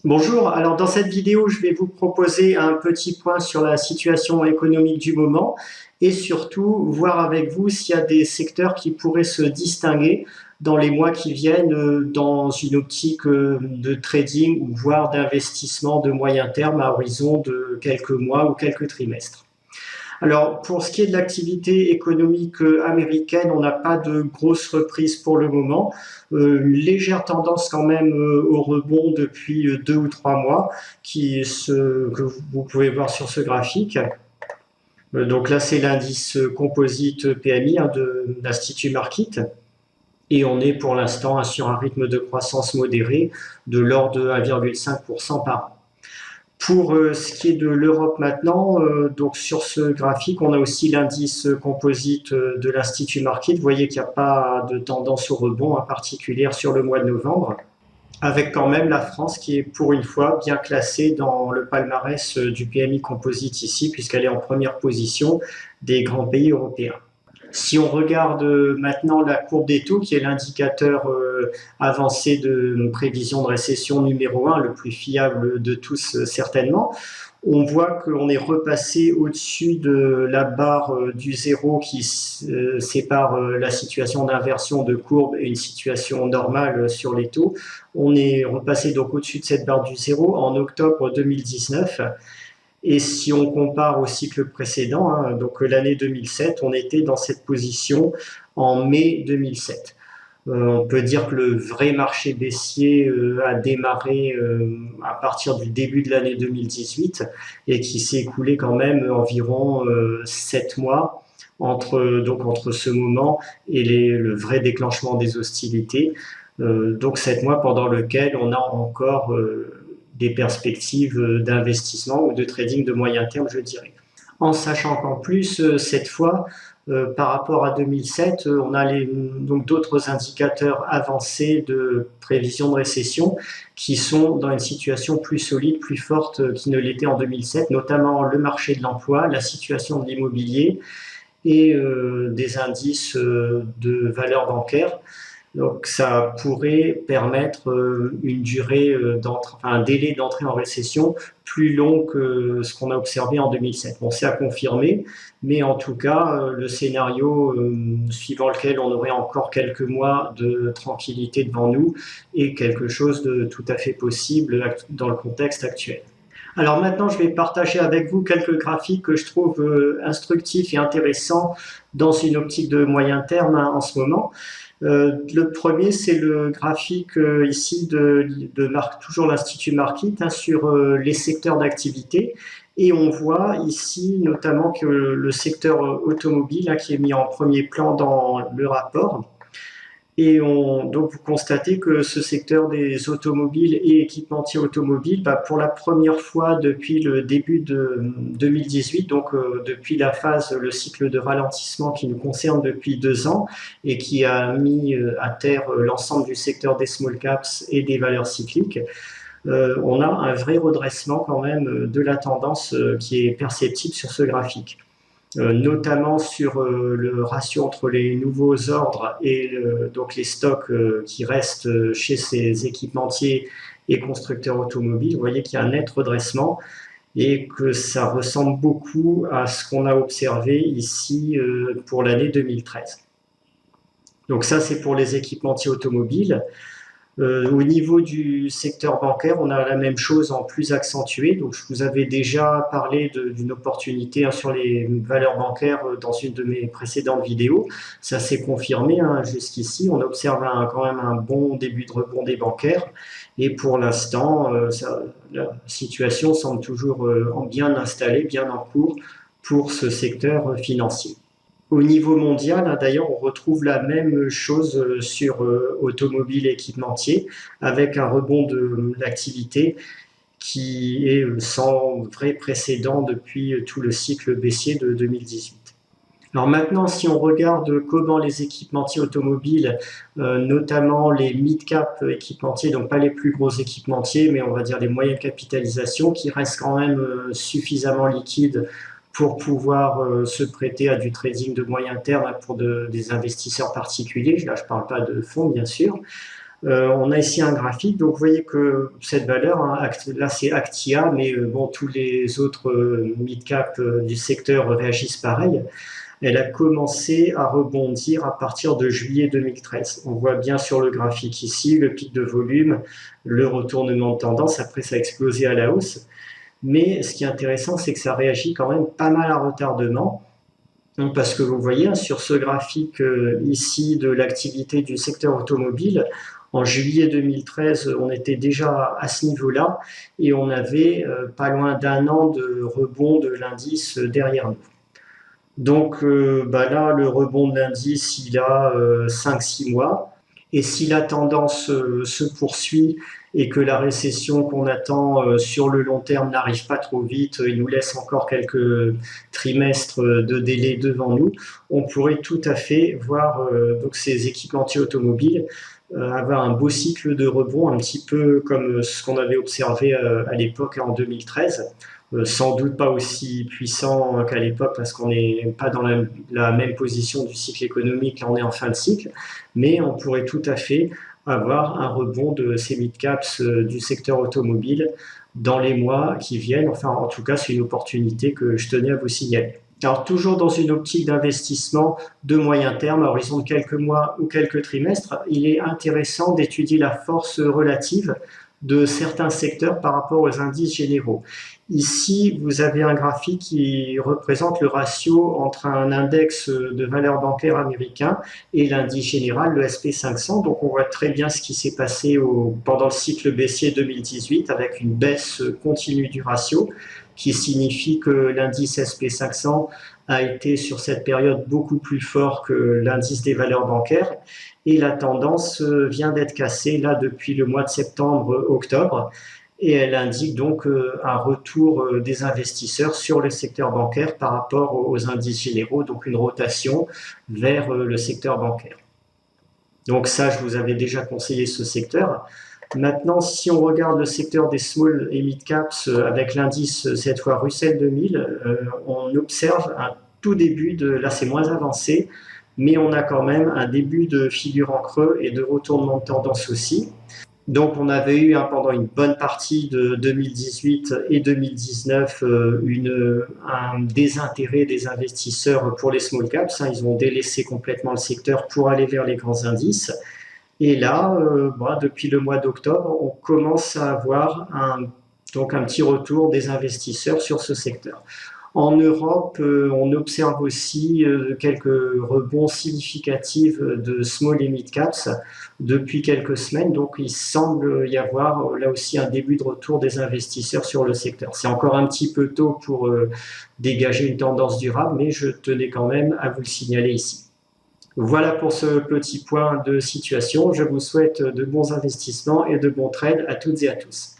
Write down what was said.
Bonjour, alors dans cette vidéo, je vais vous proposer un petit point sur la situation économique du moment et surtout voir avec vous s'il y a des secteurs qui pourraient se distinguer dans les mois qui viennent dans une optique de trading ou voire d'investissement de moyen terme à horizon de quelques mois ou quelques trimestres. Alors, pour ce qui est de l'activité économique américaine, on n'a pas de grosses reprises pour le moment. Une légère tendance quand même au rebond depuis 2 ou 3 mois, que vous pouvez voir sur ce graphique. Donc là, c'est l'indice composite PMI de l'Institut Market. Et on est pour l'instant sur un rythme de croissance modéré de l'ordre de 1,5% par an. Pour ce qui est de l'Europe maintenant, donc sur ce graphique, on a aussi l'indice composite de l'Institut Market. Vous voyez qu'il n'y a pas de tendance au rebond particulière sur le mois de novembre, avec quand même la France qui est pour une fois bien classée dans le palmarès du PMI composite ici, puisqu'elle est en première position des grands pays européens. Si on regarde maintenant la courbe des taux, qui est l'indicateur avancé de prévision de récession numéro 1, le plus fiable de tous certainement, on voit qu'on est repassé au-dessus de la barre du zéro qui sépare la situation d'inversion de courbe et une situation normale sur les taux. On est repassé donc au-dessus de cette barre du zéro en octobre 2019. Et si on compare au cycle précédent, donc l'année 2007, on était dans cette position en mai 2007. On peut dire que le vrai marché baissier a démarré à partir du début de l'année 2018 et qui s'est écoulé quand même environ 7 mois entre ce moment et le vrai déclenchement des hostilités. Donc 7 mois pendant lequel on a encore des perspectives d'investissement ou de trading de moyen terme, je dirais. En sachant qu'en plus, cette fois, par rapport à 2007, on a donc d'autres indicateurs avancés de prévision de récession qui sont dans une situation plus solide, plus forte qu'ils ne l'étaient en 2007, notamment le marché de l'emploi, la situation de l'immobilier et des indices de valeur bancaire. Donc ça pourrait permettre une durée un délai d'entrée en récession plus long que ce qu'on a observé en 2007. Bon, c'est à confirmer, mais en tout cas, le scénario suivant lequel on aurait encore quelques mois de tranquillité devant nous est quelque chose de tout à fait possible dans le contexte actuel. Alors maintenant, je vais partager avec vous quelques graphiques que je trouve instructifs et intéressants dans une optique de moyen terme en ce moment. Le premier, c'est le graphique ici toujours l'Institut Market sur les secteurs d'activité. Et on voit ici notamment que le secteur automobile qui est mis en premier plan dans le rapport. Et donc vous constatez que ce secteur des automobiles et équipementiers automobiles, pour la première fois depuis le début de 2018, donc depuis le cycle de ralentissement qui nous concerne depuis 2 ans et qui a mis à terre l'ensemble du secteur des small caps et des valeurs cycliques, on a un vrai redressement quand même de la tendance qui est perceptible sur ce graphique. Notamment sur le ratio entre les nouveaux ordres et donc les stocks qui restent chez ces équipementiers et constructeurs automobiles. Vous voyez qu'il y a un net redressement et que ça ressemble beaucoup à ce qu'on a observé ici pour l'année 2013. Donc ça, c'est pour les équipementiers automobiles. Au niveau du secteur bancaire, on a la même chose en plus accentuée. Donc, je vous avais déjà parlé d'une opportunité sur les valeurs bancaires dans une de mes précédentes vidéos. Ça s'est confirmé jusqu'ici. On observe quand même un bon début de rebond des bancaires. Et pour l'instant, la situation semble toujours bien installée, bien en cours pour ce secteur financier. Au niveau mondial, d'ailleurs, on retrouve la même chose sur automobile et équipementier, avec un rebond de l'activité qui est sans vrai précédent depuis tout le cycle baissier de 2018. Alors maintenant, si on regarde comment les équipementiers automobiles, notamment les mid-cap équipementiers, donc pas les plus gros équipementiers, mais on va dire les moyennes capitalisations, qui restent quand même suffisamment liquides pour pouvoir se prêter à du trading de moyen terme pour des investisseurs particuliers. Là, je ne parle pas de fonds, bien sûr. On a ici un graphique, donc vous voyez que cette valeur, hein, là c'est Actia, mais bon, tous les autres mid-cap du secteur réagissent pareil. Elle a commencé à rebondir à partir de juillet 2013. On voit bien sur le graphique ici le pic de volume, le retournement de tendance, après ça a explosé à la hausse. Mais ce qui est intéressant, c'est que ça réagit quand même pas mal à retardement. Donc, parce que vous voyez, hein, sur ce graphique ici de l'activité du secteur automobile, en juillet 2013, on était déjà à ce niveau-là et on avait pas loin d'un an de rebond de l'indice derrière nous. Donc là, le rebond de l'indice, il a 5-6 mois. Et si la tendance se poursuit et que la récession qu'on attend sur le long terme n'arrive pas trop vite, il nous laisse encore quelques trimestres de délai devant nous, on pourrait tout à fait voir donc ces équipementiers automobiles avoir un beau cycle de rebond, un petit peu comme ce qu'on avait observé à l'époque en 2013. Sans doute pas aussi puissant qu'à l'époque parce qu'on n'est pas dans la même position du cycle économique, là on est en fin de cycle, mais on pourrait tout à fait avoir un rebond de ces mid-caps du secteur automobile dans les mois qui viennent. Enfin, en tout cas, c'est une opportunité que je tenais à vous signaler. Alors, toujours dans une optique d'investissement de moyen terme, à horizon de quelques mois ou quelques trimestres, il est intéressant d'étudier la force relative de certains secteurs par rapport aux indices généraux. Ici, vous avez un graphique qui représente le ratio entre un index de valeurs bancaires américain et l'indice général, le SP500. Donc, on voit très bien ce qui s'est passé pendant le cycle baissier 2018 avec une baisse continue du ratio qui signifie que l'indice SP500 a été sur cette période beaucoup plus fort que l'indice des valeurs bancaires et la tendance vient d'être cassée là depuis le mois de septembre-octobre et elle indique donc un retour des investisseurs sur le secteur bancaire par rapport aux indices généraux, donc une rotation vers le secteur bancaire. Donc ça, je vous avais déjà conseillé ce secteur. Maintenant, si on regarde le secteur des small et mid caps avec l'indice, cette fois Russell 2000, on observe un tout début là c'est moins avancé, mais on a quand même un début de figure en creux et de retournement de tendance aussi. Donc on avait eu pendant une bonne partie de 2018 et 2019 un désintérêt des investisseurs pour les small caps. Ils ont délaissé complètement le secteur pour aller vers les grands indices. Et là, depuis le mois d'octobre, on commence à avoir donc un petit retour des investisseurs sur ce secteur. En Europe, on observe aussi quelques rebonds significatifs de small et mid caps depuis quelques semaines. Donc, il semble y avoir là aussi un début de retour des investisseurs sur le secteur. C'est encore un petit peu tôt pour dégager une tendance durable, mais je tenais quand même à vous le signaler ici. Voilà pour ce petit point de situation. Je vous souhaite de bons investissements et de bons trades à toutes et à tous.